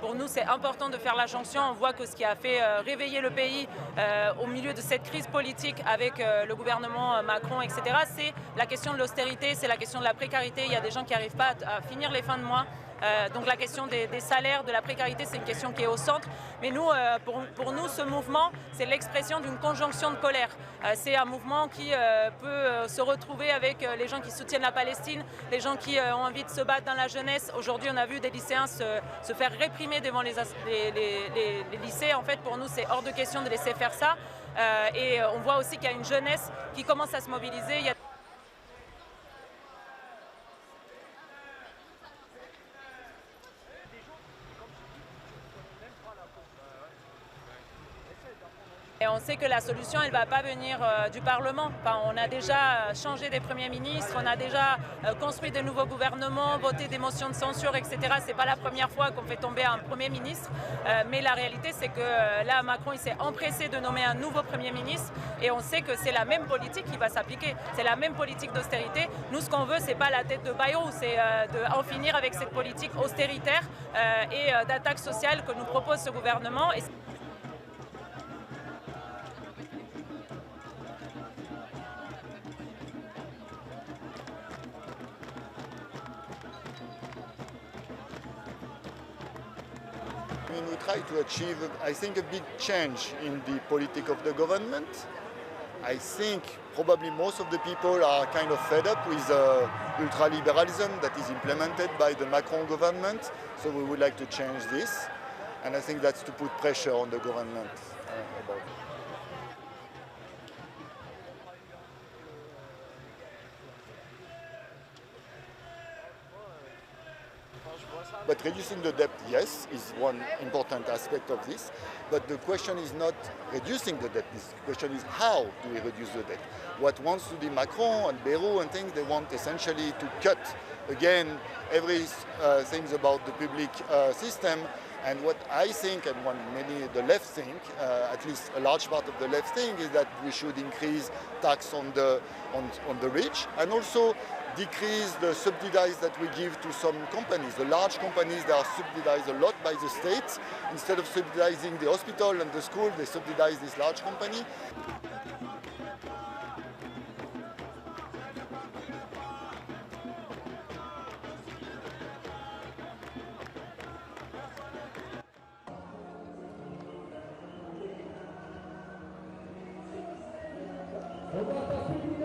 Pour nous, c'est important de faire la jonction. On voit que ce qui a fait réveiller le pays au milieu de cette crise politique avec le gouvernement Macron, etc., c'est la question de l'austérité, c'est la question de la précarité. Il y a des gens qui n'arrivent pas à finir les fins de mois. Donc la question des salaires, de la précarité, c'est une question qui est au centre. Mais nous, pour nous, ce mouvement, c'est l'expression d'une conjonction de colère. C'est un mouvement qui peut se retrouver avec les gens qui soutiennent la Palestine, les gens qui ont envie de se battre dans la jeunesse. Aujourd'hui, on a vu des lycéens se faire réprimer devant les lycées. En fait, pour nous, c'est hors de question de laisser faire ça. Et on voit aussi qu'il y a une jeunesse qui commence à se mobiliser. Et on sait que la solution, elle ne va pas venir du Parlement. Enfin, on a déjà changé des premiers ministres, on a déjà construit de nouveaux gouvernements, voté des motions de censure, etc. Ce n'est pas la première fois qu'on fait tomber un Premier ministre. Mais la réalité, c'est que là, Macron, il s'est empressé de nommer un nouveau Premier ministre. Et on sait que c'est la même politique qui va s'appliquer. C'est la même politique d'austérité. Nous, ce qu'on veut, ce n'est pas la tête de Bayrou, c'est d'en finir avec cette politique austéritaire et d'attaque sociale que nous propose ce gouvernement. I mean, we try to achieve, I think, a big change in the politic of the government. I think probably most of the people are kind of fed up with ultraliberalism that is implemented by the Macron government. So we would like to change this. And I think that's to put pressure on the government about it. But reducing the debt, yes, is one important aspect of this. But the question is not reducing the debt. The question is how do we reduce the debt? What wants to do Macron and Bayrou and things, they want essentially to cut, again, every things about the public system. And what I think, and what many the left think, at least a large part of the left think, is that we should increase tax on the rich, and also decrease the subsidies that we give to some companies. The large companies, they are subsidized a lot by the state. Instead of subsidizing the hospital and the school, they subsidize this large company. On va passer